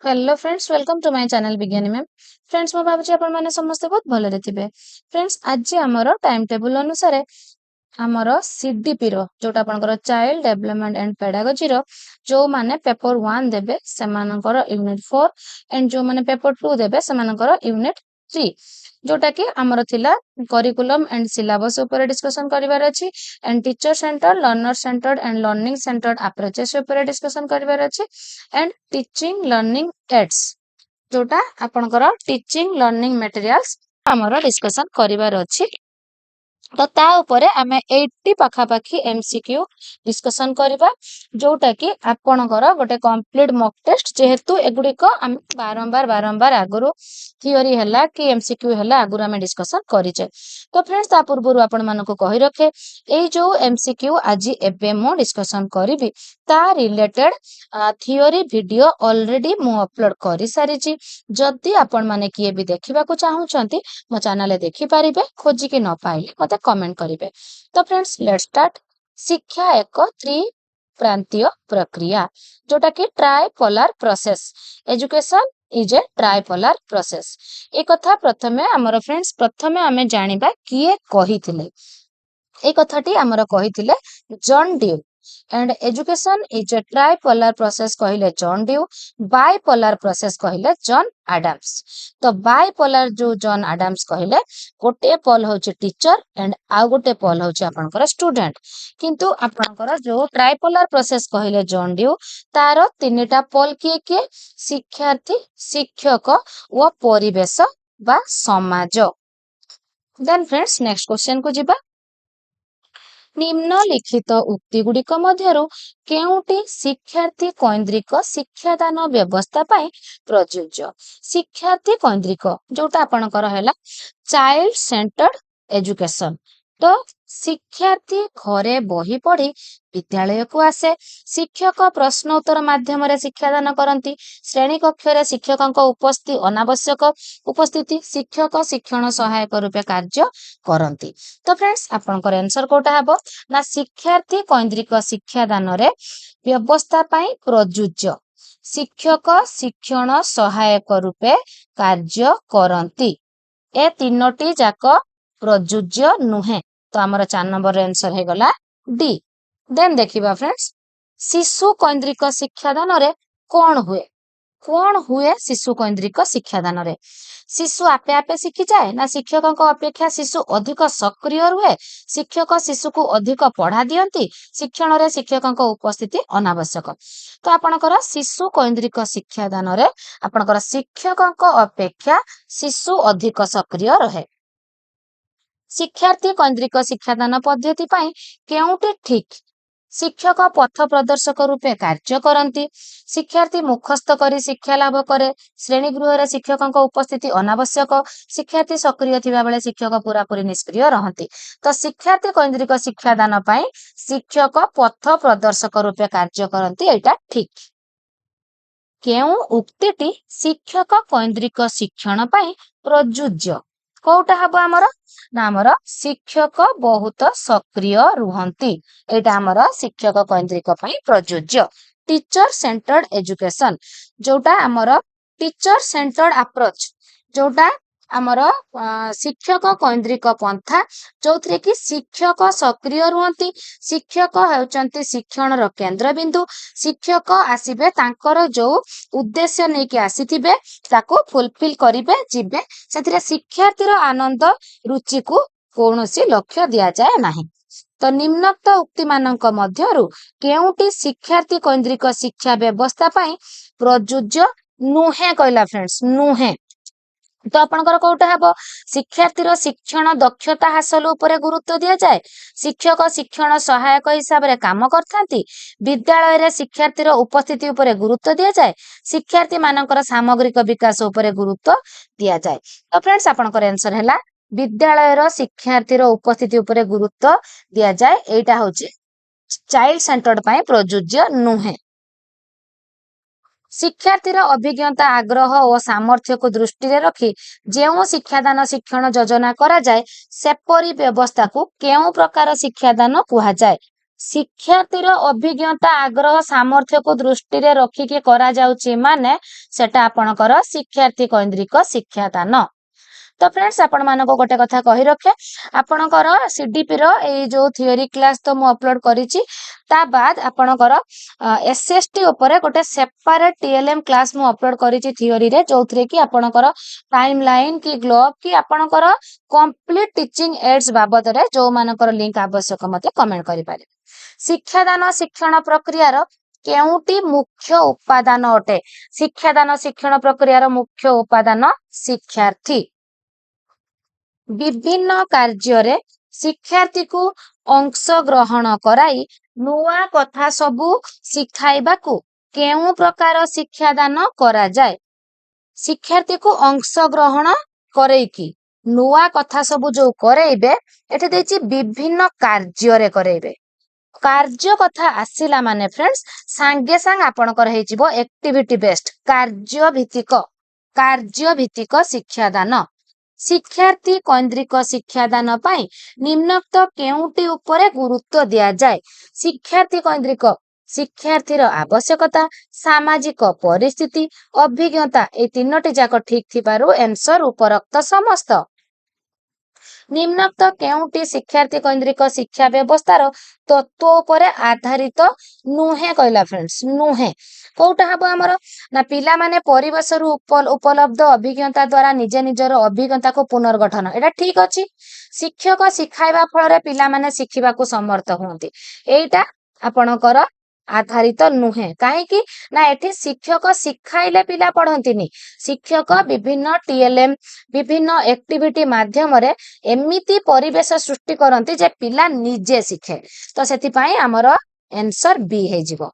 Hello friends, welcome to my channel Vigyani ma'am. Friends, मैं भाबुची आपण माने समस्त बहुत भलरे थिबे। फ्रेंड्स, आज हमर टाइम टेबल अनुसार हमर सीडीपी रो जोटा आपनकर चाइल्ड डेवलपमेंट एंड पेडागोजी रो जो माने पेपर 1 देबे सेमानकर यूनिट 4 एंड जो माने पेपर 2 देबे सेमानकर यूनिट 3 जोटा कि हमर थिला करिकुलम एंड सिलेबस ऊपर डिस्कशन करिवार अछि and teacher centre learner centred and learning centred approaches ऊपर डिस्कशन करिवार अछि एंड टीचिंग लर्निंग एड्स जोटा आपनकर टीचिंग लर्निंग मटेरियल्स हमर डिस्कशन करिवार अछि। तो ता ऊपर आमे 80 पाखापाखी एमसीक्यू डिस्कशन करबा जोटा कि आपणकर गोटे कंप्लीट मॉक टेस्ट जेहेतु एगुडिक आम बारंबार आगुरु थियोरी हला कि एमसीक्यू हला आगुरु आमे डिस्कशन करिचे। तो फ्रेंड्स ता पूर्वरु आपण मानको कहि रखे एई जो एमसीक्यू आज एबे मो डिस्कशन करिवि ता रिलेटेड थियोरी वीडियो ऑलरेडी मु अपलोड करि सारिची। जदि आपण माने किए भी देखिबा को चाहूचंती मो चैनल देखि पारिबे खोजि कि न पाइले मते कमेंट करिवे। तो फ्रेंड्स लेट्स स्टार्ट। शिक्षा एक त्रिप्रांतीय प्रक्रिया जोटा कि tripolar process. Education is a tripolar process. ए कथा प्रथमे हमर फ्रेंड्स प्रथमे आमे जानिबा किए कहिथिले। ए कथाटी हमर कहिथिले John Dewey and education is a tripolar process कहले जॉन ड्यू, बाइपोलर प्रोसेस कहले जॉन आडम्स। तो बाइपोलर जो जॉन आडम्स कहले गोटे पोल होचे टीचर एंड आउ गोटे पोल होचे आपनकर स्टूडेंट, किंतु आपनकर जो ट्राइपोलर प्रोसेस कहले जॉन ड्यू तार तीनटा पोल किए शिक्षार्थी, शिक्षक व परिवेश बा समाज। देन फ्रेंड्स नेक्स्ट क्वेश्चन को जिबा। निम्नलिखित उक्ति गुड़िक मध्यरु केउटी शिक्षार्थी कैंद्रिक शिक्षादान व्यवस्था पाई प्रयोज्य। शिक्षार्थी कैंद्रिक जोटा आपनकर हैला चाइल्ड सेंटर्ड एजुकेशन। तो शिक्षार्थी घरे बही पढ़ी विद्यालय को आसे, शिक्षक प्रश्न उत्तर माध्यम रे शिक्षादान करंती, श्रेणी कक्ष रे शिक्षकक उपस्थिति अनावश्यक उपस्थिति शिक्षक शिक्षण सहायक रूपे कार्य करंती। तो फ्रेंड्स आपनकर आंसर कोटा हबो ना शिक्षार्थी कैंद्रिक शिक्षादान रे व्यवस्था पाई प्रयोज्य। शिक्षक शिक्षण सहायक रूपे कार्य करंती। ए तीनोटी जाक प्रयोज्य नुहे। तो हमर 4 नंबर आंसर हे गला डी। देन देखिबा फ्रेंड्स शिशु कैंद्रिक शिक्षादान रे कोन हुए शिशु कैंद्रिक शिक्षादान रे। शिशु आपे आपे शिखि जाए ना शिक्षकक अपेक्षा शिशु अधिक सक्रिय रुहे, शिक्षक शिशु को अधिक पढ़ा दियंती, शिक्षण रे शिक्षकक उपस्थिति अनावश्यक। तो आपनकर शिशु कैंद्रिक शिक्षादान रे आपनकर शिक्षकक अपेक्षा शिशु अधिक सक्रिय रहे। शिक्षार्थी कैंद्रिक शिक्षादान पद्धति पाई केउटी ठीक। शिक्षक पथ प्रदर्शक रूपे कार्य करंती, शिक्षार्थी मुखस्थ करी शिक्षा लाभ करे, श्रेणी गृह रे शिक्षकक उपस्थिति अनावश्यक, शिक्षार्थी सक्रिय थिबा बेले शिक्षक पूरापूरी निष्क्रिय रहंती। तो शिक्षार्थी कैंद्रिक शिक्षादान पाई शिक्षक पथ प्रदर्शक रूपे कार्य करंती एटा ठीक। केउ उक्तिटी शिक्षक कैंद्रिक शिक्षण पाई प्रयोज्य। कोटा हबो हमर ना हमर शिक्षक बहुत सक्रिय रुहंती। एटा हमर शिक्षक कैंद्रिक पई प्रयोज्य। टीचर सेंटर्ड एजुकेशन जोटा हमर टीचर सेंटर्ड अप्रोच जोटा हमर शिक्षक कैंद्रिक पंथा जोथरे कि शिक्षक सक्रिय रुहंती, शिक्षक हेउचंती शिक्षण रो केंद्र बिंदु, शिक्षक आसीबे तांकर जो उद्देश्य नै कि आसीथिबे ताको फुलफिल करिवे जिबे, सेथिरे शिक्षार्थी रो आनंद रुचि को कौनसी लक्ष्य दिया जाए नाही। तो निम्नोक्त उक्ति मानक मध्यरु केउटी शिक्षार्थी कैंद्रिक शिक्षा व्यवस्था पाई प्रयोज्य नुहे कहला फ्रेंड्स नुहे। तो आपनकर कोटा हबो शिक्षार्थी रो शिक्षण दक्षता हासिल उपरे गुरुत्व दिया जाए, शिक्षक शिक्षण सहायक हिसाब रे काम करथांती, विद्यालय रे शिक्षार्थी रो उपस्थिति उपरे गुरुत्व दिया जाए, शिक्षार्थी मानकर सामग्रिक विकास उपरे गुरुत्व दिया जाए। तो फ्रेंड्स आपनकर आंसर हैला विद्यालय रो शिक्षार्थी रो उपस्थिति उपरे गुरुत्व दिया जाए। एटा होची चाइल्ड सेंटर्ड पाई प्रयोज्य नुहे। शिक्षार्थी रो अभिज्ञता आग्रह और सामर्थ्य को दृष्टि रे रखी जेउ शिक्षादान शिक्षण योजना करा जाए सेपरी व्यवस्था को केउ प्रकार शिक्षादान कुहा जाए। ଶିକ୍ଷାର୍ଥୀର ଅଭିଜ୍ଞତା ଆଗ୍ରହ ସାମର୍ଥ୍ୟକୁ ଦୃଷ୍ଟିରେ ରଖିକି କରାଯାଉଛି ମାନେ ସେଟା ଆପଣଙ୍କର ଶିକ୍ଷାର୍ଥୀ କୈନ୍ଦ୍ରିକ ଶିକ୍ଷାଦାନ। ତ फ्रेंड्स आपण मानको गोटे कथा कहि रखे आपणकर सीडीपी रो एई जो थियोरी क्लास तो मु अपलोड करिछि ता बाद आपणकर एसएसटी ऊपर गोटे सेपरेट टीएलएम क्लास मु अपलोड करिछि थियोरी रे जोथरे कि आपणकर टाइमलाइन कि ग्लोब कि आपणकर कंप्लीट टीचिंग एड्स बाबद रे जो मानकर लिंक आवश्यक मते कमेंट करि पारे। शिक्षादान शिक्षण प्रक्रियार केउटी मुख्य उपादान अटे? शिक्षादान शिक्षण प्रक्रियार मुख्य उपादान शिक्षार्थी। विभिन्न कार्य शिक्षार्थी को अंश ग्रहण कराई नुआ कथा सबू शिखाइबाकू केउ प्रकार शिक्षादान करा जाए? शिक्षार्थी को अंश ग्रहण करेकी नुआ कथा सबू जो करेइबे एठी देछि विभिन्न कार्य करेइबे। कार्य कथा आसिला माने फ्रेंड्स सांगे सांग आपणकर हेजिबो एक्टिविटी बेस्ड कार्य भित्तिक शिक्षादान। शिक्षार्थी कौन्द्रिक शिक्षादान पाई निम्नोक्त केउटी उपरे गुरुत्व दिया जाए? शिक्षार्थी कौन्द्रिक शिक्षार्थीर आवश्यकता सामाजिक परिस्थिति अभिज्ञता ए तीनोटी जाक ठीक थिबारु आंसर उपरोक्त समस्त। निम्नोक्त केउटी शिक्षार्थी कौन्द्रिक शिक्षा व्यवस्थार तत्व उपरे आधारित नुहे कहला फ्रेंड्स नुहे कोटा हबो हमर ना पिला माने परिवेश रु उपलब्ध अभिज्ञता द्वारा निजे निजर अभिज्ञता को पुनर्गठन एटा ठीक अछि। शिक्षक शिखाइबा फल रे पिला माने शिखिबा को समर्थ होंती एटा आपणकर आधारित नुहे काहेकि ना एठी शिक्षक शिखाइले पिला पढ़ंतिनी शिक्षक विभिन्न टीएलएम विभिन्न एक्टिविटी माध्यम रे एमिति परिवेश सृष्टि करंती जे पिला निजे शिखे तो सेति पई हमर आंसर बी हे जिवो।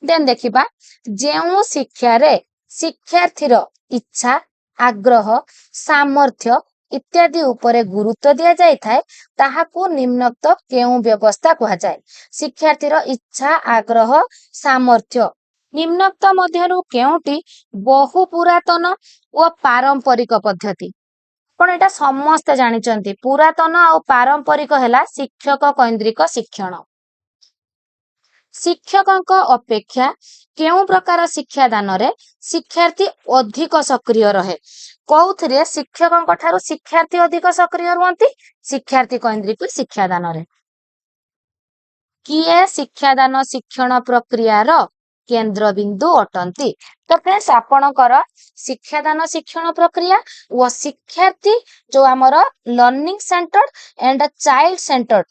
देन देखिबा जेउ शिक्षा रे शिक्षार्थीर इच्छा आग्रह सामर्थ्य इत्यादि उपरे गुरुत्व दिया जाय थाए ताहाकू निम्नोक्त केउ व्यवस्था कहा जाए? शिक्षार्थीर इच्छा आग्रह सामर्थ्य निम्नोक्त मध्यरु केउटी बहु पुरातन ओ पारंपरिक पद्धति? पण एटा समस्त जानिचंती पुरातन और पारंपरिक हैला शिक्षक कौन्द्रिक शिक्षण। शिक्षक अपेक्षा केउ प्रकार शिक्षादान रे शिक्षार्थी अधिक सक्रिय रहे? कौथरे शिक्षक ठारू शिक्षार्थी अधिक सक्रिय रुहंती? शिक्षार्थी कौन्द्रिक शिक्षादान रे। किए शिक्षादान शिक्षण प्रक्रियार केंद्र बिंदु अटंती? तो फ्रेंड्स आपणकर शिक्षादान शिक्षण प्रक्रिया व शिक्षार्थी जो आमर learning centre and child centre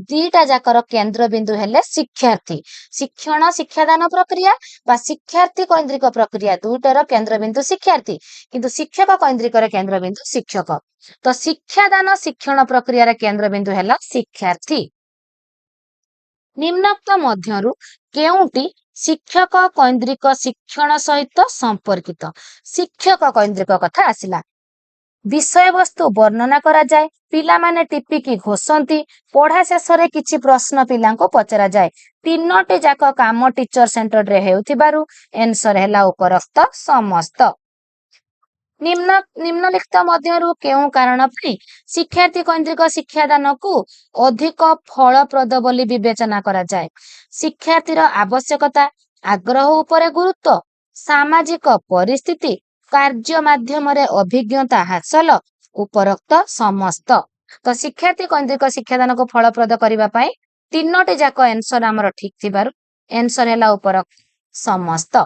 दीटा जाकर केंद्र बिंदु हेले शिक्षार्थी। शिक्षण शिक्षादान प्रक्रिया बा शिक्षार्थी कौन्द्रिक प्रक्रिया दुईटार केंद्र बिंदु शिक्षार्थी किंतु शिक्षक कौन्द्रिक केंद्र बिंदु शिक्षक। तो शिक्षादान शिक्षण प्रक्रिया केंद्र बिंदु हेला शिक्षार्थी। निम्नोक्त मध्यरु केउटी शिक्षक कौन्द्रिक शिक्षण सहित संपर्कित? शिक्षक कौन्द्रिक कथा आसिला विषय वस्तु वर्णना करा जाए पिला माने टिपिकी घोषंती पढ़ा शेष रे किछि प्रश्न पिला को पचरा जाए तीनोटी जाक काम टीचर सेंटर रे हेउथिबारु आंसर हैला उपरोक्त समस्त। निम्नलिखित मध्यरु केउ कारण पई शिक्षार्थी कौन्द्रिक शिक्षादान को अधिक फलप्रद बोली विवेचना करा जाए? शिक्षार्थीर आवश्यकता आग्रह उपरे गुरुत्व सामाजिक परिस्थिति कार्य माध्यम रे अभिज्ञता हासिल उपरोक्त समस्त। तो शिक्षार्थी कौन्द्रिक शिक्षादान को फलप्रद करिबा पई तीनोटी जाक आंसर हमर ठीक थिबारु आंसर हैला उपरोक्त समस्त।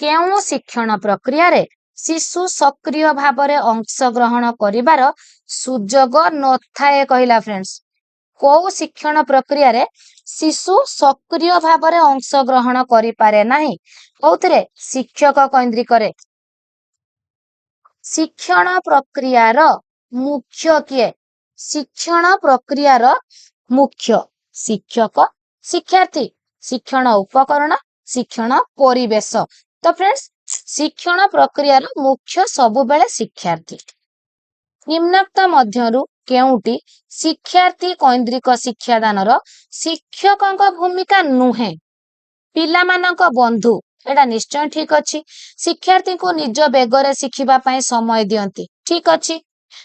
केउ शिक्षण प्रक्रिया रे शिशु सक्रिय भाव रे अंश ग्रहण करिवार सुजोग नथाए कहला फ्रेंड्स? को शिक्षण प्रक्रिया रे शिशु सक्रिय भाव रे अंश ग्रहण करि पारे नाही? कौथरे शिक्षक कौन्द्रिक रे। शिक्षण प्रक्रियार मुख्य किए? शिक्षण प्रक्रियार मुख्य शिक्षक शिक्षार्थी शिक्षण उपकरण शिक्षण परिवेश। तो फ्रेंड्स शिक्षण प्रक्रियार मुख्य सबु बेले शिक्षार्थी। निम्नोक्त मध्यरु केउटी शिक्षार्थी कौन्द्रिक शिक्षादानर शिक्षकक भूमिका नुहे? पिला मानक बंधु एटा निश्चय ठीक अछि। शिक्षार्थी को निज बेगरे शिखिबा पई समय दियंती ठीक अछि।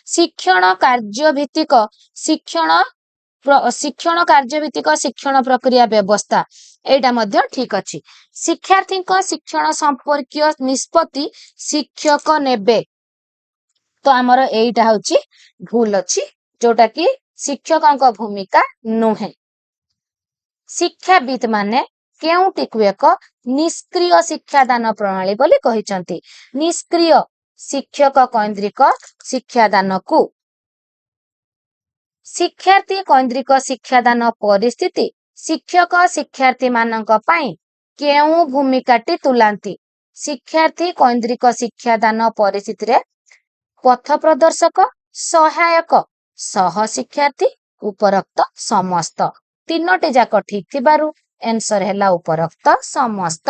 शिक्षण कार्य भित्तिक शिक्षण शिक्षण कार्यभित्तिक शिक्षण प्रक्रिया व्यवस्था एटा मध्य ठीक अछि शिक्षार्थी शिक्षण संपर्कीय निष्पत्ति शिक्षक नेबे तो आमर एटा हूँ भूल अच्छी जोटा कि शिक्षकों भूमिका नुहे शिक्षाविद माने केउटिकु एक निष्क्रिय शिक्षादान प्रणाली बोली कहिसंती निष्क्रिय शिक्षक केन्द्रिक शिक्षादान को शिक्षार्थी केन्द्रिक शिक्षादान परिस्थिति शिक्षक शिक्षार्थी मानक पई केउ भूमिकाटी तुलांती शिक्षार्थी केन्द्रिक शिक्षादान परिस्थिति रे पथ प्रदर्शक सहायक सह शिक्षार्थी उपरोक्त समस्त तीनोटी जाक ठीक थिबारु आंसर हैला उपरोक्त समस्त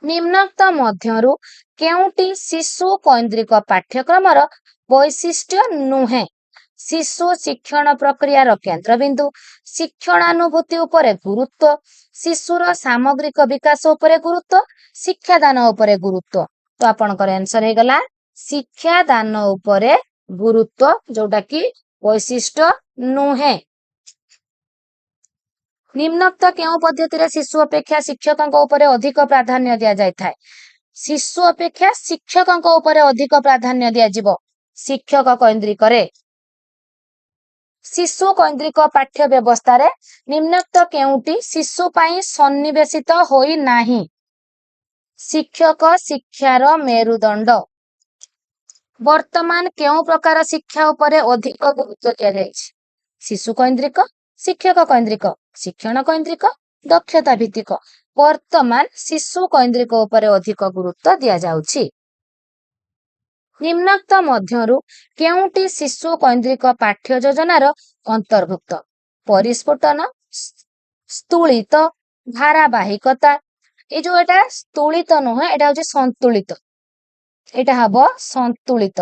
निम्नोक्त मध्यरु केउटी शिशु केन्द्रिक पाठ्यक्रमर वैशिष्ट्य नुहे शिशु शिक्षण प्रक्रियार केन्द्रबिंदु शिक्षणानुभूति उपरे गुरुत्व शिशुर सामग्रिक विकास उपरे गुरुत्व शिक्षादान उपरे गुरुत्व तो आपनकर आंसर हे गला शिक्षादान उपरे गुरुत्व जोटा कि वैशिष्ट्य नुहे निम्नोक्त केउ पद्धति रे शिशु अपेक्षा शिक्षकों उपरे अधिक प्राधान्य दिया जायथाय शिशु अपेक्षा शिक्षकों उपरे अधिक प्राधान्य दिया जिवो शिक्षक केन्द्रिक रे शिशु केन्द्रिक पाठ्य व्यवस्था रे निम्नोक्त केउटी शिशु पई सन्निवेशित होई नाही शिक्षक शिक्षार मेरुदंड वर्तमान केउ प्रकार शिक्षा उपरे अधिक गुरुत्व दिया जायछि शिशु केन्द्रिक शिक्षक केन्द्रिक शिक्षण केन्द्रिक दक्षता भित्तिक वर्तमान शिशु केन्द्रिक उपरे अधिक गुरुत्व दिया जाउछि निम्नोक्त मध्यरु केउटी शिशु केन्द्रिक पाठ्य योजनार अंतर्भुक्त परिस्फुटन स्तुलित धारावाहिकता ए जो एटा स्तुलित नुहे एटा होछि संतुलित एटा हबो संतुलित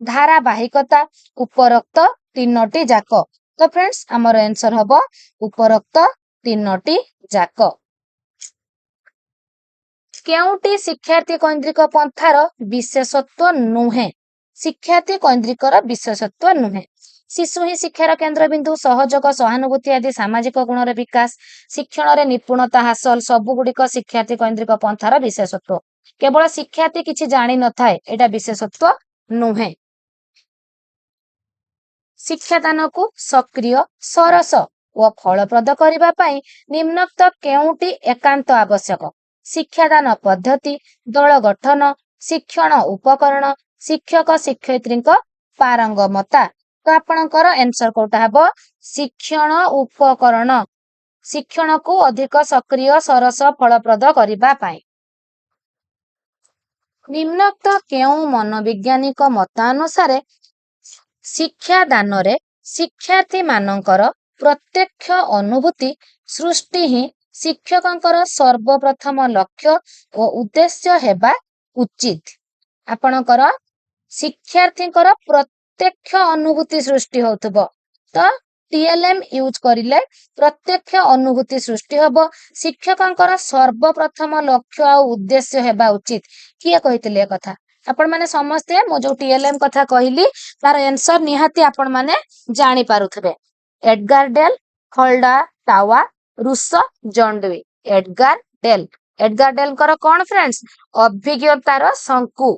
धारावाहिकता उपरोक्त तीनोटी जाक तो फ्रेंड्स हमर आंसर हबो उपरोक्त तीनोटी जाक केउटी शिक्षार्थी केन्द्रिक पंथार विशेषत्व नुहे शिक्षार्थी केन्द्रिकर विशेषत्व नुहे शिशु ही शिक्षार केन्द्रबिंदु सहयोग सहानुभूति आदि सामाजिक गुणर विकास शिक्षण रे निपुणता हासिल सबु गुडिक शिक्षार्थी केन्द्रिक पंथार विशेषत्व केवल शिक्षार्थी किछि जानि न थाए एटा विशेषत्व नुहे शिक्षादान को सक्रिय सरस और फलप्रद करिबा पई निम्नोक्त केउटी एकांत आवश्यक शिक्षादान पद्धति दल गठन शिक्षण उपकरण शिक्षक शिक्षयित्री पारंगमता तो आपणकर आंसर कोटा हबो शिक्षण उपकरण शिक्षण को अधिक सक्रिय सरस फलप्रद करिबा पई निम्नोक्त केउ मनोवैज्ञानिक मतानुसार शिक्षादान रे शिक्षार्थी मानकर प्रत्यक्ष अनुभूति सृष्टि ही शिक्षकंकर सर्वप्रथम लक्ष्य और उद्देश्य हेबा उचित आपणकर शिक्षार्थींकर प्रत्यक्ष अनुभूति सृष्टि होतबो तो टीएलएम यूज करिले प्रत्यक्ष अनुभूति सृष्टि हबो शिक्षकंकर सर्वप्रथम लक्ष्य और उद्देश्य हेबा उचित किए कहितले कथा आपण माने समस्ते मो जो टीएलएम कथा कहली तार आंसर निहाती आपण माने जानि पारुथबे एडगार डेल खोल्डा टावा Rousseau John Dewey Edgar Dale कर कौन फ्रेंड्स अभिज्ञतार शंकु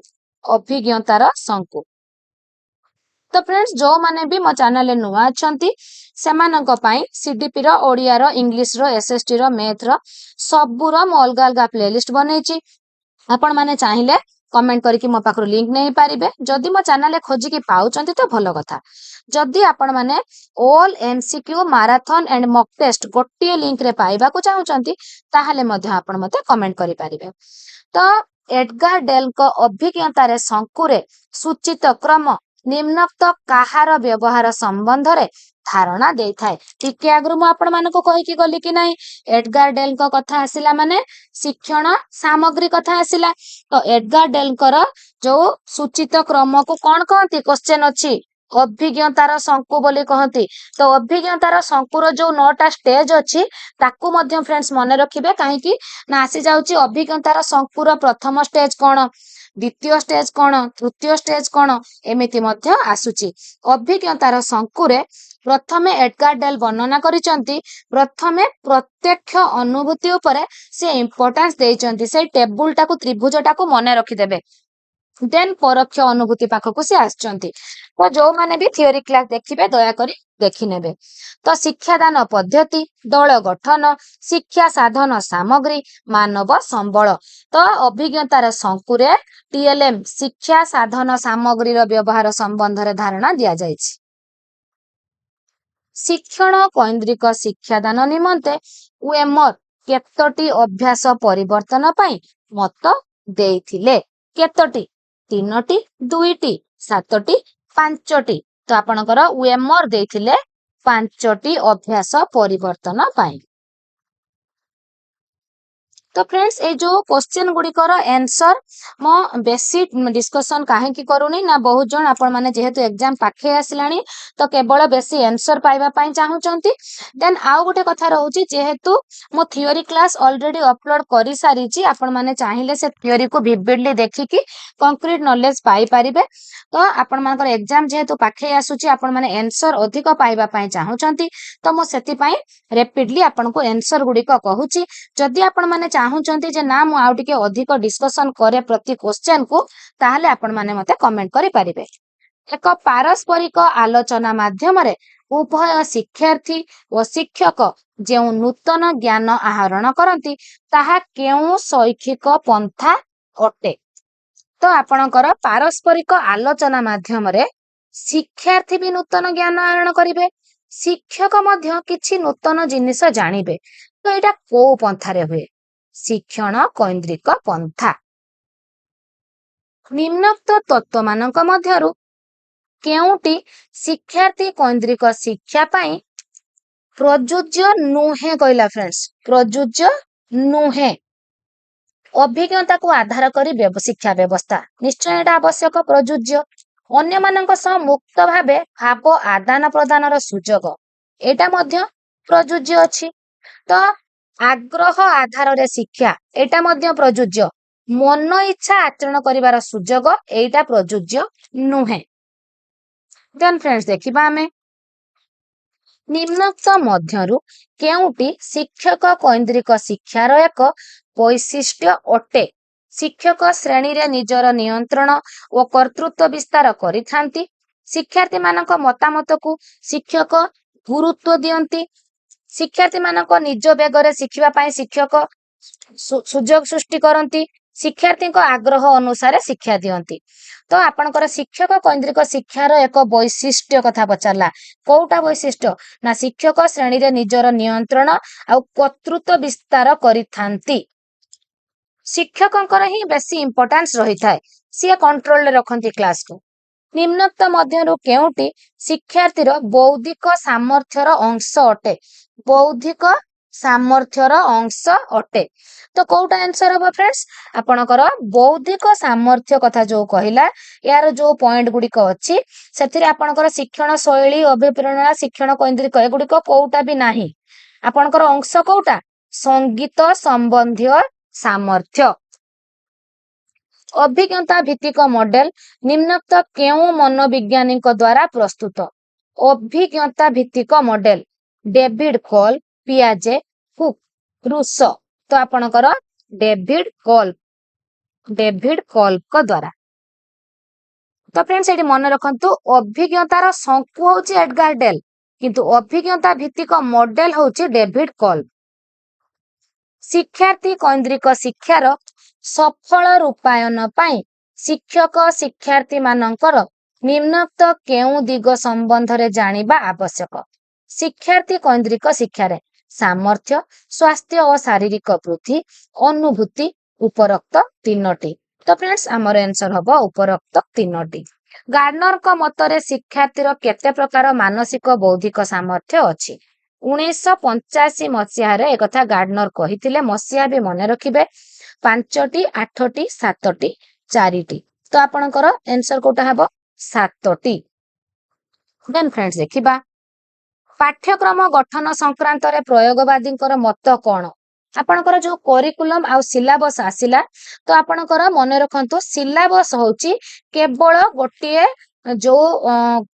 तो फ्रेंड्स जो माने भी मो चैनल नुआ अछंती सेमानक पई सीडीपी रो ओडिया रो इंग्लिश रो एसएसटी रो मैथ रो सबु रो मो अलगा अलगा प्लेलिस्ट बनैछि आपण माने चाहिले कमेंट करके मो पाखरो लिंक नहीं पारिबे जदि मो चैनल खोजी की पाउचंती तो भलो कथा जदि आपण माने all MCQ marathon and mock test गोटे लिंक रे पाइबा को चाहुचंती ताहाले मध्ये आपण मते कमेंट करि पारिबे तो एडगार डेल को अभिज्ञता रे शंकुरे सूचित क्रम निम्नोक्त काहार व्यवहार संबंध रे धारणा दे थाए टिके आगरु मु आपण मानको कहि की गली कि नाही एडगार डेल को कथा आसिला माने शिक्षण सामग्री कथा आसिला तो एडगार डेल कर जो सूचित क्रम को कोन कहंती क्वेश्चन अछि अभिज्ञतार शंकु बोली कहंती तो अभिज्ञतार शंकुर जो 9टा स्टेज अछि ताकू मध्य फ्रेंड्स मने रखिबे काहे कि ना आसी जाउची अभिज्ञतार शंकुर प्रथम स्टेज कोन द्वितीय स्टेज कोन तृतीय स्टेज कोन एमिति मध्य आसुची अभिज्ञतार शंकुरे प्रथमे एडगार डेल वर्णना करिसंती प्रथमे प्रत्यक्ष अनुभूति उपरे से इंपोर्टेंस देइचंती से टेबुल टाको त्रिभुज टाको मने रखिदेबे देन परोक्ष अनुभूति पाखक से आसचंती तो जो माने भी थियोरी क्लास देखिबे दया करी देखि नेबे तो शिक्षादान पद्धति दल गठन शिक्षा साधन सामग्री मानव संबल तो अभिज्ञतार संकुरे टीएलएम शिक्षा साधन सामग्री व्यवहार संबंध रे धारणा दिया जायछि शिक्षण कैन्द्रिक शिक्षादान निमंते उएमर केतोटी अभ्यास परिवर्तन पई मत देइथिले केतोटी 3टी 2टी 7टी 5टी तो आपणकर उएमर देइथिले 5टी अभ्यास परिवर्तन पई तो फ्रेंड्स ए जो क्वेश्चन गुड़िकर आंसर मो बेसी डिस्कशन काहे की करूनी ना बहुत जन आपण माने जेहेतु एग्जाम पाखे आसलानी तो केवल बेसी आंसर पाइबा पई चाहूचंती देन आउ गोटे कथा रहउची जेहेतु मो थियोरी क्लास ऑलरेडी अपलोड करि सारी छी आपण माने चाहिले से थियोरी को विविडली देखि की कंक्रीट नॉलेज पाई परिबे तो आपण मानकर एग्जाम जेहेतु पाखे आसुची आपण माने आंसर अधिक पाइबा पई चाहूचंती तो मो सेति पई रैपिडली आपण को आंसर गुड़िक कहूची जदि आपण माने चाहूचंती जे ना मु आउ टिके अधिक डिस्कशन करे प्रति क्वेश्चन को ताहले आपण माने मते कमेंट करि परिबे एक पारस्परिक आलोचना माध्यम रे उभय शिक्षार्थी और शिक्षक जे नूतन ज्ञान आहरण करती ताहा केउ शैक्षिक पंथा अटे तो आपणकर पारस्परिक आलोचना माध्यम रे शिक्षार्थी भी नूतन ज्ञान आहरण करिवे शिक्षक मध्य किछि नूतन जिनिस जानिबे तो एटा को पंथा रे हुए शिक्षण कैन्द्रिक पंथा निम्नोक्त तत्व मानक मध्यरु केउटी शिक्षार्थी कैन्द्रिक शिक्षा पाई प्रयोज्य नुहे कहला फ्रेंड्स प्रयोज्य नुहे अभिज्ञता को आधार करी शिक्षा व्यवस्था निश्चय एटा आवश्यक प्रयोज्य अन्य मानक सह मुक्त भावे भाव आदान प्रदान सुजोग एटा मध्य प्रयोज्य अछि तो आग्रह आधार रे शिक्षा एटा मध्य प्रयोज्य मन इच्छा आचरण करिवार सुजोग एटा प्रयोज्य नुहे देन फ्रेंड्स देखिबा हमें निम्नोक्त मध्यरु केउटी शिक्षक कैन्द्रिक शिक्षार एक वैशिष्ट्य अटे शिक्षक श्रेणी रे निजर नियंत्रण और कर्तृत्व विस्तार करिथांती शिक्षार्थी मानक मतामत को शिक्षक गुरुत्व दियंती शिक्षार्थी मानक निज बेगरे शिखिबा पाई शिक्षक सुजोग सृष्टि करंती शिक्षार्थी आग्रह अनुसार शिक्षा दियंती तो आपणकर शिक्षक कैन्द्रिक शिक्षार एक वैशिष्ट्य कथा पचारला कोटा वैशिष्ट्य ना शिक्षक श्रेणी रे निजर नियंत्रण आ कर्तृत्व विस्तार करिथांती शिक्षकंकर ही बेसी इंपोर्टेंस रही थाए सी कंट्रोल रे रखंती क्लास को निम्नोक्त मध्यरु केउटी शिक्षार्थीर बौद्धिक सामर्थ्यर अंश अटे बौद्धिक सामर्थ्यर अंश अटे तो कोटा आंसर हम फ्रेंड्स आपणकर बौद्धिक सामर्थ्य कथा जो कहला यार जो पॉइंट गुड़िक अच्छी से आपणकर शिक्षण शैली अभिप्रेरणा शिक्षण कैन्द्रिक एगुड़िक कोटा भी नाही आपणकर अंश कोटा संगीत संबंधी सामर्थ्य अभिज्ञता भित्तिक मॉडल निम्नोक्त केउ मनोविज्ञानी द्वारा प्रस्तुत अभिज्ञता भित्तिक मॉडल डेविड कॉल पियाजे हुक रूसो तो आपणकर डेविड कॉल को द्वारा तो फ्रेंड्स एटी मन रखंतु अभिज्ञतार संकु होची एडगार डेल किंतु अभिज्ञता भित्तिक मॉडल होची डेविड कॉल शिक्षार्थी कैन्द्रिक शिक्षार सफल रूपायन पाई शिक्षक शिक्षार्थी मानकर निम्नोक्त केउ दिग संबंध रे जानिबा आवश्यक शिक्षार्थी कैन्द्रिक शिक्षारे सामर्थ्य स्वास्थ्य और शारीरिक वृद्धि अनुभूति उपरोक्त 3टी तो फ्रेंड्स आमर आंसर हबो उपरोक्त 3टी गार्डनर को मतरे शिक्षार्थीर केते प्रकार मानसिक बौद्धिक सामर्थ्य अछि 1985 मसीहा रे एकथा गार्डनर कहिथिले मसीहा भी मन रखिबे 5टी 8टी 7टी 4टी तो आपणकर आंसर कोटा हबो 7टी देन फ्रेंड्स देखिबा पाठ्यक्रम गठन संक्रांत रे प्रयोगवादी मत कौन आपणकर जो करिकुलम आ सिलेबस आसिला तो आपणकर मन रखंतु सिलेबस होची केवल गोटे जो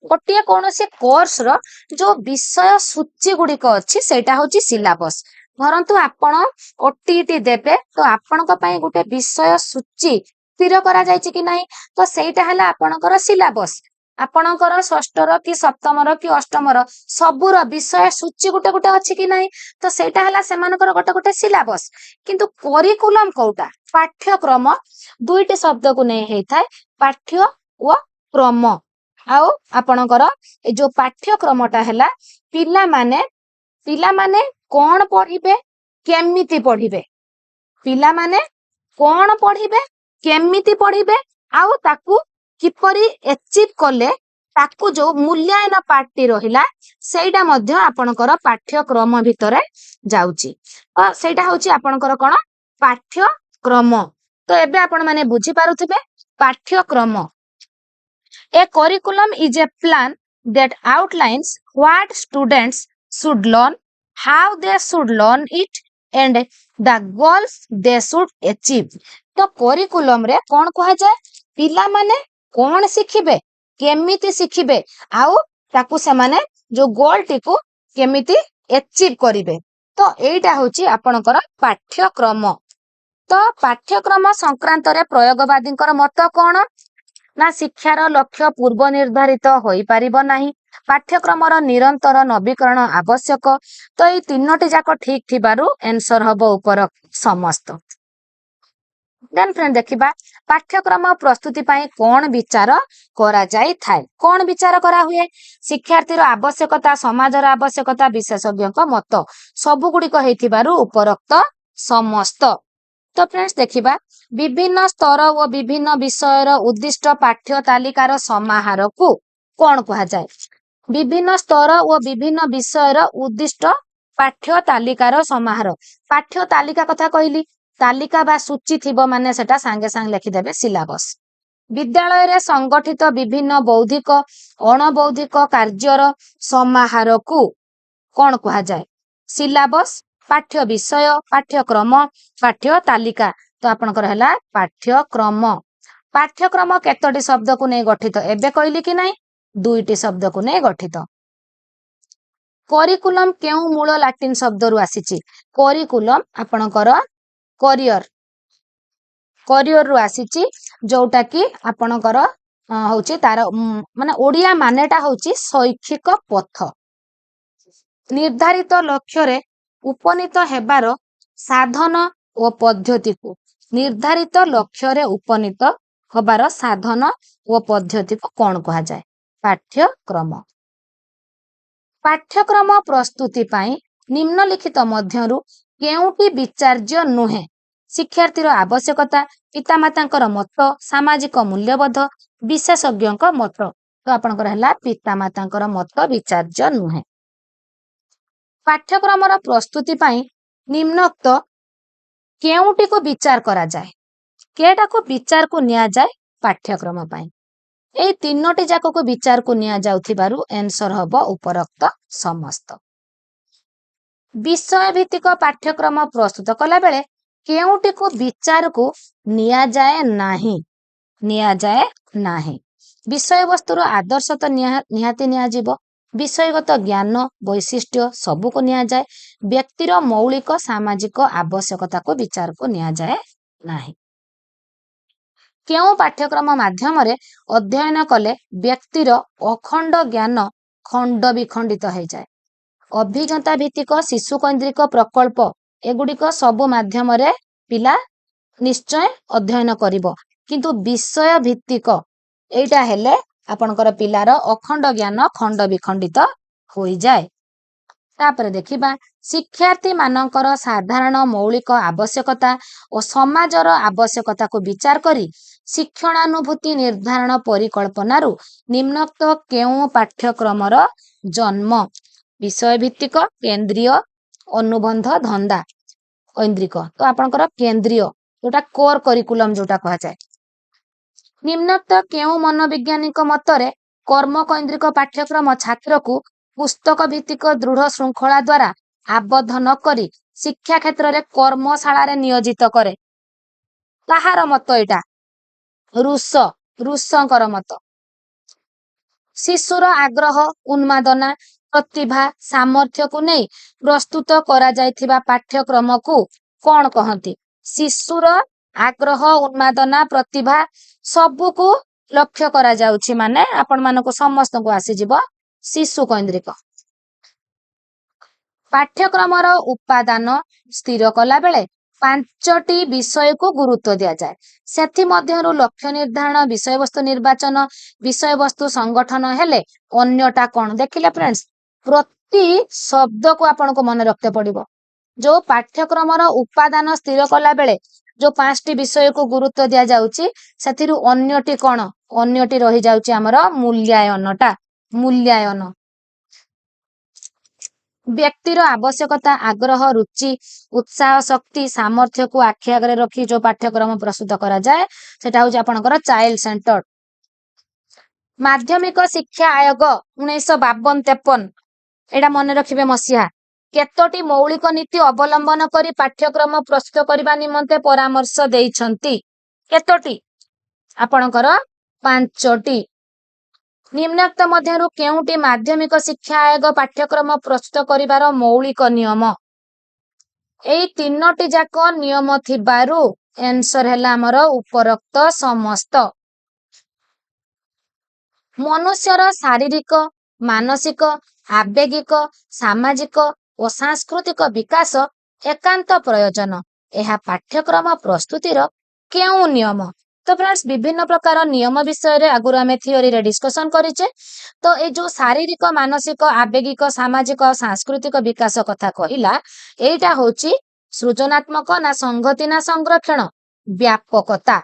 गोटे कौन से कोर्स रो जो विषय सूची गुड़िक अच्छी सेटा होची सिलेबस। धरंतु आपण ओटीटी देबे तो आपणक पई गोटे विषय सूची स्थिर करा जायछि कि नाही, तो सेटा हला आपणकर सिलेबस। आपणकर षष्ठर कि सप्तमर कि अष्टमर सबुर विषय सूची गोटे गोटे अच्छी कि नाही, तो सेटा हला सेमानकर गोटे गोटे सिलेबस। किंतु करिकुलम कोउटा पाठ्यक्रम दुईटी शब्द को नै हेइ थाए पाठ्य ओ क्रम। आउ आपणकर ए जो पाठ्यक्रमटा हला पिला माने कौन पढ़िबे केमिति पढ़िबे, पिला माने कौन पढ़िबे केमिति पढ़िबे आउ ताकू किपरि अचीव कले ताकू जो मूल्यांकन पार्टी रहिला सेटा मध्य आपणकर पाठ्यक्रम भितरे जाउची। सेटा होची आपणकर कोन पाठ्यक्रम। तो एबे आपण माने बुझी पारुथिबे पाठ्यक्रम। A curriculum is a plan that outlines what students should learn, how they should learn it, and the goals they should achieve. तो curriculum रे कौन कहा जाए पिला माने कौन शिखिबे केमिति शिखिबे आउ ताकू से माने जो गोल टिकू केमिति अचीव करिवे। तो एटा होची आपणकर पाठ्यक्रम। तो पाठ्यक्रम संक्रांत रे प्रयोगवादींकर मत कौन ना शिक्षार लक्ष्य पूर्व निर्धारित होई पारिबो नाही, पाठ्यक्रमर निरंतर नवीकरण आवश्यक। तो ये तीनोटी जाक ठीक थिबारु आंसर हबो ऊपर समस्त। देन फ्रेंड देखिबा पाठ्यक्रम प्रस्तुति पाई कौन विचार करा जाई थाए। कौन विचार करा हुए शिक्षार्थीर आवश्यकता समाजर आवश्यकता विशेषज्ञ मत सबु गुडी हेथिबारु उपरोक्त समस्त। तो फ्रेंड्स देखिबा विभिन्न स्तर और विभिन्न विषयर उद्दिष्ट पाठ्य तालिकार समाहार को कौन कहा जाए। विभिन्न स्तर और विभिन्न विषयर उद्दिष्ट पाठ्य तालिकार समाहार। पाठ्य तालिका कथा कहली तालिका बा सूची थिबो माने सेटा सांगे सांगे लिखिदेबे सिलेबस। विद्यालय रे संगठित विभिन्न बौद्धिक अणबौद्धिक कार्यर समाहार को कौन कहा जाए सिलेबस पाठ्य विषय पाठ्यक्रम पाठ्य तालिका। तो आपनकर हला पाठ्यक्रम। पाठ्यक्रम केतोटी शब्द को नै गठित एबे कहली कि नै दुईटी शब्द को नै गठित। करिकुलम केउ मूल लाटिन शब्द रु आसीची करिकुलम आपनकर करियर रु आसीची जोटा कि आपनकर होची तार माने ओडिया मानेटा होची शैक्षिक पथ। निर्धारित लक्ष्य रे उपनीत हेबार साधन और पद्धति को निर्धारित लक्ष्य रे उपनीत होबार साधन और पद्धति को कौन कहा जाए पाठ्यक्रम। पाठ्यक्रम प्रस्तुति पाई निम्नलिखित मध्यरु केउटी विचार्य नुहे शिक्षार्थीर आवश्यकता पितामातांकर मत सामाजिक मूल्यबोध विशेषज्ञ मत। तो आपनकर हला पितामातांकर मत विचार्य नुहे। पाठ्यक्रमर प्रस्तुति पाई निम्नोक्त केउटी को विचार करा जाए केटा को विचार को निया जाए पाठ्यक्रम पाई ए तीनोटी जाक को विचार को निया जाउथिबारु आंसर हबो उपरोक्त समस्त। विषय भित्तिक पाठ्यक्रम प्रस्तुत कला बेले केउटी को विचार को निया जाए नाही विषय वस्तुर आदर्श तो निहाती निया जीवो विषयगत ज्ञान वैशिष्ट्य सबू को निया जाए व्यक्तिर मौलिक सामाजिक आवश्यकता को विचार को निया जाए नाही। केउ पाठ्यक्रम माध्यम रे अध्ययन कले व्यक्तिर अखंड ज्ञान खंड विखंडित हो जाए। अभिज्ञता भित्तिक शिशु केन्द्रिक प्रकल्प एगुड़िक सबु माध्यम रे पिला निश्चय अध्ययन करिवो किंतु विषय भित्तिक एटा हेले आपनकर पिलार अखंड ज्ञान खंड विखंडित हो जाए। तापर देखिबा शिक्षार्थी मानकर साधारण मौलिक आवश्यकता और समाजर आवश्यकता को विचार करी शिक्षणानुभूति निर्धारण परिकल्पनारू निम्नोक्त केउ पाठ्यक्रमर जन्म विषय भित्तिक केंद्रीय अनुबंध धंदा ऐन्द्रिक। तो आपनकर केंद्रीय जोटा कोर करिकुलम जोटा कहा जाए। निम्नोक्त केउ मनोवैज्ञानिक मतरे कर्म केंद्रिक पाठ्यक्रम छात्र को पुस्तक भित्तिक दृढ़ श्रृंखला द्वारा आबद्ध न करी शिक्षा क्षेत्र रे कर्मशाला रे नियोजित करे। कहार मत एटा रूसंकर मत। शिशुर आग्रह उन्मादना प्रतिभा सामर्थ्य को नहीं प्रस्तुत करा जायथिबा पाठ्यक्रम को कौन कहती? शिशुर आग्रह उन्मादना प्रतिभा सबू को लक्ष्य करा जाउछि माने आपण मानको समस्त को आसी जिवो शिशु केन्द्रिक। पाठ्यक्रमर उपादान स्थिर कला बेले 5टी विषय को गुरुत्व दिया जाए सेथि मध्यरु लक्ष्य निर्धारण विषय वस्तु निर्वाचन विषय वस्तु संगठन हेले अन्यटा कोन देखिले फ्रेंड्स प्रति शब्द को आपण को मन रखते पड़िबो जो पाठ्यक्रमर उपादान स्थिर कला बेले जो 5टी विषय को गुरुत्व दिया जाउची सेथिरु अन्यटी कोन अन्यटी रही जाउची हमर मूल्यांकनटा मूल्यांकन व्यक्तिर आवश्यकता आग्रह रुचि उत्साह शक्ति सामर्थ्य को आखि आगे रखी जो पाठ्यक्रम प्रस्तुत करा जाए सेटा होची आपनकर चाइल्ड सेंटर्ड। माध्यमिक शिक्षा आयोग 1952-53 एटा मन रखिबे मसिया केतोटी मौलिक नीति अवलंबन करी पाठ्यक्रम प्रस्तुत करबा निमंते परामर्श देइछंती केतोटी आपनकर 5टी। निम्नोक्त मध्यरु केउटी माध्यमिक शिक्षा आयोग पाठ्यक्रम प्रस्तुत करिवार मौलिक नियम एई 3टी जाक नियम थिबारु आंसर हैला हमर उपरोक्त समस्त। मनुष्यर शारीरिक मानसिक आवेगिक सामाजिक और सांस्कृतिक विकास एकांत प्रयोजन एहा पाठ्यक्रम प्रस्तुतिर केउ नियम तो फ्रेंड्स विभिन्न प्रकार नियम विषय रे आगुर आमे थियोरी रे डिस्कशन करिचे तो ए जो शारीरिक मानसिक आवेगिक सामाजिक और सांस्कृतिक विकास कथा कहिला एटा होची सृजनात्मक ना संगति ना संरक्षण व्यापकता।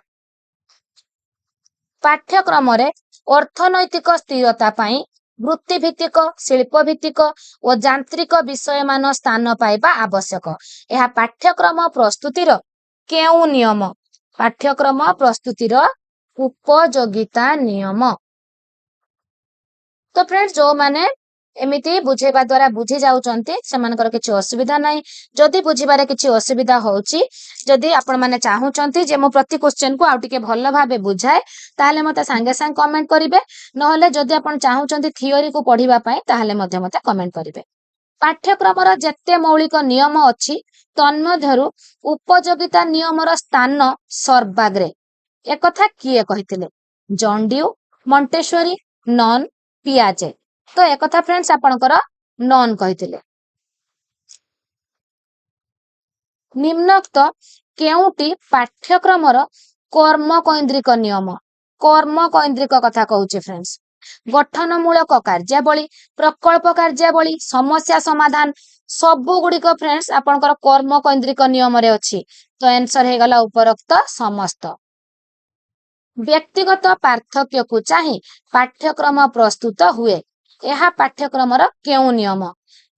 पाठ्यक्रम रे अर्थनैतिक स्थिरता पाई वृत्ति भित्तिक शिल्प भित्तिक और यांत्रिक विषय मान स्थान पाइबा आवश्यक एहा पाठ्यक्रम प्रस्तुतिर केउ नियम पाठ्यक्रम प्रस्तुतिर उपयोगिता नियम। तो फ्रेंड्स जो माने एमिति बुझेबा द्वारा बुझी जाउचंती सेमानकर किछि असुविधा नाही जदि बुझिबारे किछि असुविधा होउची जदि आपण माने चाहुचंती जे मो प्रति क्वेश्चन को आउटिके भल्ल भाबे बुझाए ताहाले मते संगे संग कमेंट करिवे नहले जदि आपण चाहुचंती थियोरी को पढिबा पई ताहाले मध्य मते कमेंट करिवे। पाठ्यक्रमर जेते मौलिक नियम अछि तन्मध्यरु उपयोगिता नियमर स्थान सर्वाग्रे एकथा किए कहिथिले जॉन ड्यू मॉन्टेसरी नॉन पियाजे तो एकथा फ्रेंड्स आपणकर नॉन कहिथिले। निम्नोक्त केउटी पाठ्यक्रमर कर्म कैंद्रिक कथा कहूची फ्रेंड्स गठनमूलक कार्यावली प्रकल्प कार्यावली समस्या समाधान सबु गुड़िक फ्रेंड्स आपनकर कर्म कैंद्रिक नियम रे अछि तो आंसर हे गला उपरोक्त समस्त। व्यक्तिगत पार्थक्य को चाहि पाठ्यक्रम प्रस्तुत हुए एहा पाठ्यक्रमर केउ नियम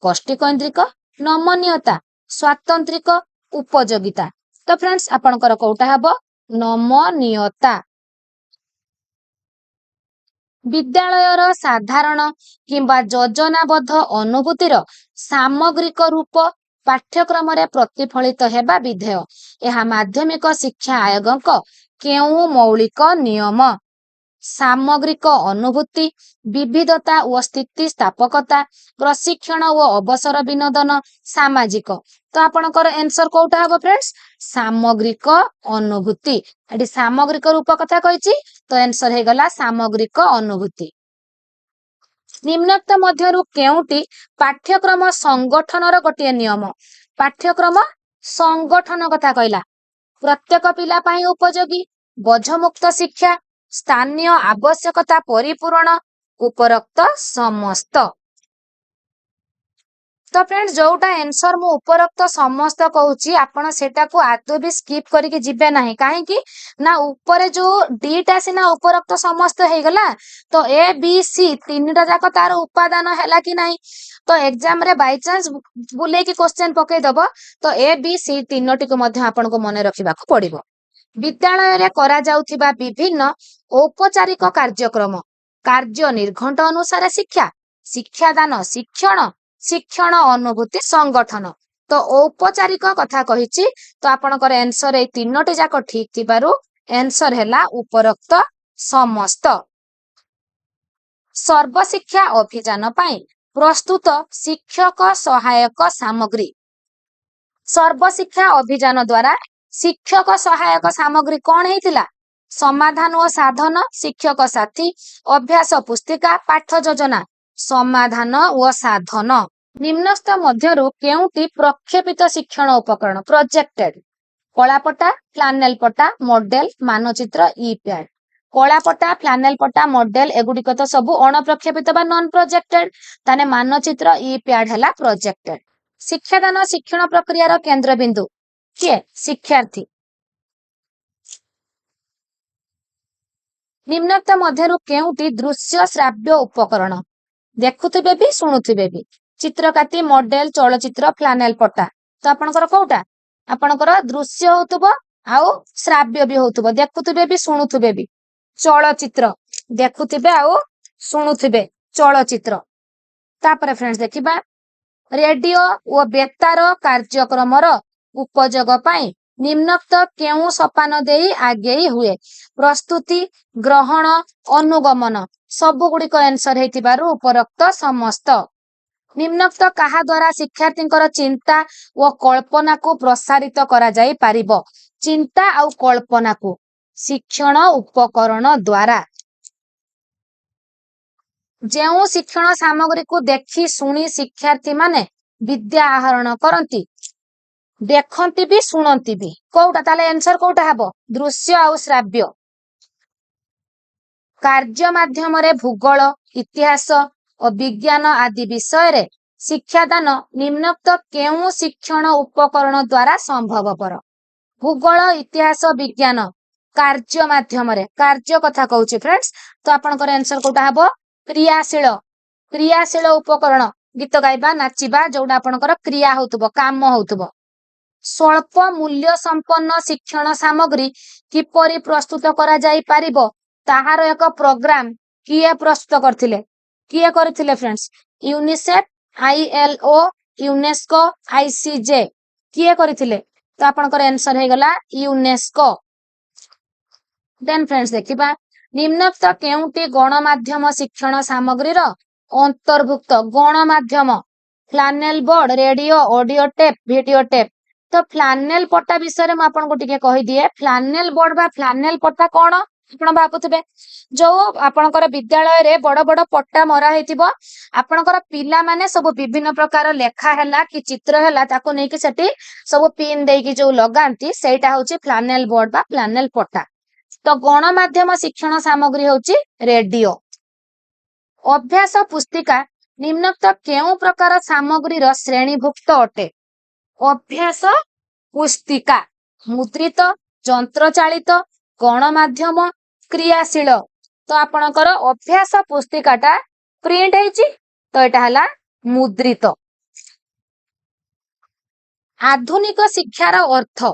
गोष्ठी कैंद्रिक नमनीयता स्वातंत्रिक उपयोगिता तो फ्रेंड्स आपनकर कोउटा हबो नमनीयता। विद्यालयर साधारण किंबा योजनाबद्ध अनुभूतिर सामग्रिक रूप पाठ्यक्रम रे प्रतिफलित हेबा विधेय एहा माध्यमिक शिक्षा आयोगक केउ मौलिक नियम सामग्रिक अनुभूति विविधता व स्थिति स्थापकता प्रशिक्षण व अवसर विनोदन सामाजिक तो आपनकर आंसर कोउटा हबो फ्रेंड्स सामग्रिक अनुभूति एटी सामग्रिक रूप कथा कहिची तो आंसर हे गला सामग्रिक अनुभूति। निम्नोक्त मध्यरु केउटी पाठ्यक्रम संगठनर गोटे नियम पाठ्यक्रम संगठन कथा कहला प्रत्येक पिला पई उपयोगी बोझमुक्त शिक्षा स्थानीय आवश्यकता परिपूर्ण उपरोक्त समस्त। तो फ्रेंड्स जोटा आंसर मु उपरोक्त समस्त कहूची आपण सेटा को आदो भी स्किप करके जिबे नाही काहे कि ना ऊपर जो डीटा सिना उपरोक्त समस्त हे गला तो ए बी सी तीनटा जाक तार उपादान हैला कि नाही तो एग्जाम रे बाय चांस बुले की क्वेश्चन पके दबो तो ए बी सी तीनटी को मध्य आपण को मने रखिबा को पड़िबो। विद्यालय रे करा जाउथिबा विभिन्न औपचारिक कार्यक्रम कार्य निर्घंट अनुसार शिक्षा शिक्षादान शिक्षण अनुभूति संगठन तो औपचारिक कथा कहिची तो आपनकर आंसर ए तीनटी जाक ठीक थिबारु आंसर हैला उपरोक्त समस्त। ସର୍ବଶିକ୍ଷା ଅଭିଯାନ ପାଇଁ ପ୍ରସ୍ତୁତ ଶିକ୍ଷକ ସହାୟକ ସାମଗ୍ରୀ। ସର୍ବଶିକ୍ଷା ଅଭିଯାନ ଦ୍ୱାରା ଶିକ୍ଷକ ସହାୟକ ସାମଗ୍ରୀ କଣ ହେଇଥିଲା? ସମାଧାନ ଓ ସାଧନ, ଶିକ୍ଷକ ସାଥୀ, ଅଭ୍ୟାସ ପୁସ୍ତିକା, ପାଠ ଯୋଜନା। ସମାଧାନ ଓ ସାଧନ। ନିମ୍ନସ୍ଥ ମଧ୍ୟରୁ କେଉଁଟି ପ୍ରକ୍ଷେପିତ ଶିକ୍ଷଣ ଉପକରଣ? ପ୍ରୋଜେକ୍ଟେଡ। କଳାପଟା, ଫ୍ଲାନେଲ ପଟା, ମଡେଲ, ମାନଚିତ୍ର, ଇ ପ୍ୟାଡ୍। କଳାପଟା, ଫ୍ଲାନେଲ ପଟା, ମଡେଲ ଏଗୁଡିକ ତ ସବୁ ଅଣପ୍ରକ୍ଷେପିତ ବା ନନ୍ ପ୍ରୋଜେକ୍ଟେଡ। ତାହେଲେ ମାନଚିତ୍ର, ଇ ପ୍ୟାଡ୍ ହେଲା ପ୍ରୋଜେକ୍ଟେଡ। ଶିକ୍ଷାଦାନ ଶିକ୍ଷଣ ପ୍ରକ୍ରିୟାର କେନ୍ଦ୍ରବିନ୍ଦୁ କିଏ? ଶିକ୍ଷାର୍ଥୀ। ନିମ୍ନୋକ୍ତ ମଧ୍ୟରୁ କେଉଁଟି ଦୃଶ୍ୟ ଶ୍ରାବ୍ୟ ଉପକରଣ? ଦେଖୁଥିବେ ବି ଶୁଣୁଥିବେ ବି। ଚିତ୍ରକାତି, ମଡେଲ, ଚଳଚିତ୍ର, ଫ୍ଲାନେଲ ପଟା। ତ ଆପଣଙ୍କର କୋଉଟା? ଆପଣଙ୍କର ଦୃଶ୍ୟ ହଉଥିବ ଆଉ ଶ୍ରାବ୍ୟ ବି ହଉଥିବ, ଦେଖୁଥିବେ ବି ଶୁଣୁଥିବେ ବି। ଚଳଚିତ୍ର ଦେଖୁଥିବେ ଆଉ ଶୁଣୁଥିବେ, ଚଳଚିତ୍ର। ତାପରେ ଫ୍ରେଣ୍ଡସ୍ ଦେଖିବା ରେଡିଓ ଓ ବେତାର କାର୍ଯ୍ୟକ୍ରମର ଉପଯୋଗ ପାଇଁ ନିମ୍ନୋକ୍ତ କେଉଁ ସୋପାନ ଦେଇ ଆଗେଇ ହୁଏ? ପ୍ରସ୍ତୁତି, ଗ୍ରହଣ, ଅନୁଗମନ। ସବୁ ଗୁଡିକ ଆନ୍ସର ହେଇଥିବାରୁ ଉପରୋକ୍ତ ସମସ୍ତ। ନିମ୍ନୋକ୍ତ କାହା ଦ୍ୱାରା ଶିକ୍ଷାର୍ଥୀଙ୍କର ଚିନ୍ତା ଓ କଳ୍ପନାକୁ ପ୍ରସାରିତ କରାଯାଇ ପାରିବ? ଚିନ୍ତା ଆଉ କଳ୍ପନାକୁ ଶିକ୍ଷଣ ଉପକରଣ ଦ୍ୱାରା। ଯେଉଁ ଶିକ୍ଷଣ ସାମଗ୍ରୀକୁ ଦେଖି ଶୁଣି ଶିକ୍ଷାର୍ଥୀମାନେ ବିଦ୍ୟା ଆହରଣ କରନ୍ତି, ଦେଖନ୍ତି ବି ଶୁଣନ୍ତି ବି, କୋଉଟା? ତାହେଲେ ଆନ୍ସର କୋଉଟା ହବ? ଦୃଶ୍ୟ ଆଉ ଶ୍ରାବ୍ୟ। କାର୍ଯ୍ୟ ମାଧ୍ୟମରେ ଭୂଗୋଳ, ଇତିହାସ ଓ ବିଜ୍ଞାନ ଆଦି ବିଷୟରେ ଶିକ୍ଷାଦାନ ନିମ୍ନୋକ୍ତ କେଉଁ ଶିକ୍ଷଣ ଉପକରଣ ଦ୍ୱାରା ସମ୍ଭବପର? ଭୂଗୋଳ, ଇତିହାସ, ବିଜ୍ଞାନ କାର୍ଯ୍ୟ ମାଧ୍ୟମରେ। କାର୍ଯ୍ୟ କଥା କହୁଛି ଫ୍ରେଣ୍ଡସ୍। ତ ଆପଣଙ୍କର ଆନ୍ସର କୋଉଟା ହବ? କ୍ରିୟାଶୀଳ। କ୍ରିୟାଶୀଳ ଉପକରଣ, ଗୀତ ଗାଇବା, ନାଚିବା, ଯୋଉଟା ଆପଣଙ୍କର କ୍ରିୟା ହଉଥିବ, କାମ ହଉଥିବ। ସ୍ୱଳ୍ପ ମୂଲ୍ୟ ସମ୍ପନ୍ନ ଶିକ୍ଷଣ ସାମଗ୍ରୀ କିପରି ପ୍ରସ୍ତୁତ କରାଯାଇ ପାରିବ ତାହାର ଏକ ପ୍ରୋଗ୍ରାମ କିଏ ପ୍ରସ୍ତୁତ କରିଥିଲେ? କିଏ କରିଥିଲେ friends? UNICEF, ILO, UNESCO, ICJ। କିଏ କରିଥିଲେ? ତ ଆପଣଙ୍କର ଆନ୍ସର ହେଇଗଲା ୟୁନେସ୍କୋ। ଦେନ୍ ଫ୍ରେଣ୍ଡସ୍ ଦେଖିବା ନିମ୍ନୋକ୍ତ କେଉଁଟି ଗଣମାଧ୍ୟମ ଶିକ୍ଷଣ ସାମଗ୍ରୀର ଅନ୍ତର୍ଭୁକ୍ତ? ଗଣମାଧ୍ୟମ, flannel board, radio, audio tape, video tape. ତ ଫ୍ଲାନେଲ ପଟା ବିଷୟରେ ମୁଁ ଆପଣଙ୍କୁ ଟିକେ କହିଦିଏ। ଫ୍ଲାନେଲ ବୋର୍ଡ ବା ଫ୍ଲାନେଲ ପଟା କଣ? ଆପଣ ଭାବୁଥିବେ ଯୋଉ ଆପଣଙ୍କର ବିଦ୍ୟାଳୟରେ ବଡ ବଡ ପଟା ମରା ହେଇଥିବ, ଆପଣଙ୍କର ପିଲାମାନେ ସବୁ ବିଭିନ୍ନ ପ୍ରକାର ଲେଖା ହେଲା କି ଚିତ୍ର ହେଲା ତାକୁ ନେଇକି ସେଠି ସବୁ ପିନ୍ ଦେଇକି ଯୋଉ ଲଗାନ୍ତି, ସେଇଟା ହଉଛି ଫ୍ଲାନେଲ ବୋର୍ଡ ବା ଫ୍ଲାନେଲ ପଟା। ତ ଗଣମାଧ୍ୟମ ଶିକ୍ଷଣ ସାମଗ୍ରୀ ହଉଛି ରେଡିଓ। ଅଭ୍ୟାସ ପୁସ୍ତିକା ନିମ୍ନୋକ୍ତ କେଉଁ ପ୍ରକାର ସାମଗ୍ରୀର ଶ୍ରେଣୀଭୁକ୍ତ ଅଟେ? ଅଭ୍ୟାସ ପୁସ୍ତିକା ମୁଦ୍ରିତ, ଯନ୍ତ୍ରଚାଳିତ, ଗଣମାଧ୍ୟମ, କ୍ରିୟାଶୀଳ। ତ ଆପଣଙ୍କର ଅଭ୍ୟାସ ପୁସ୍ତିକାଟା ପ୍ରିଣ୍ଟ ହେଇଛି, ତ ଏଟା ହେଲା ମୁଦ୍ରିତ। ଆଧୁନିକ ଶିକ୍ଷାର ଅର୍ଥ?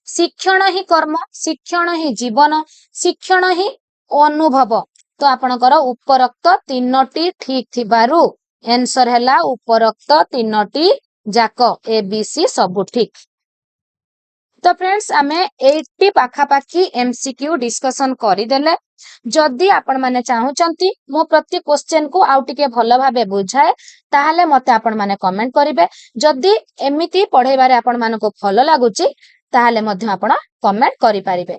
ଶିକ୍ଷଣ ହିଁ କର୍ମ, ଶିକ୍ଷଣ ହିଁ ଜୀବନ, ଶିକ୍ଷଣ ହିଁ ଅନୁଭବ। ତ ଆପଣଙ୍କର ଉପରୋକ୍ତ ତିନୋଟି ଠିକ ଥିବାରୁ ଆନ୍ସର ହେଲା ଉପରୋକ୍ତ ତିନୋଟି ଯାକ, ABC ସବୁ ଠିକ। ତ ଫ୍ରେଣ୍ଡସ୍ ଆମେ 80 ପାଖାପାଖି MCQ ଡିସ୍କସନ କରିଦେଲେ। ଯଦି ଆପଣ ମାନେ ଚାହୁଁଛନ୍ତି ମୁଁ ପ୍ରତି କ୍ୱେଶ୍ଚନ କୁ ଆଉ ଟିକେ ଭଲ ଭାବେ ବୁଝାଏ, ତାହେଲେ ମତେ ଆପଣ ମାନେ କମେଣ୍ଟ କରିବେ। ଯଦି ଏମିତି ପଢେଇବାରେ ଆପଣ ମାନଙ୍କୁ ଭଲ ଲାଗୁଛି, ତାହେଲେ ମଧ୍ୟ ଆପଣ କମେଣ୍ଟ କରିପାରିବେ।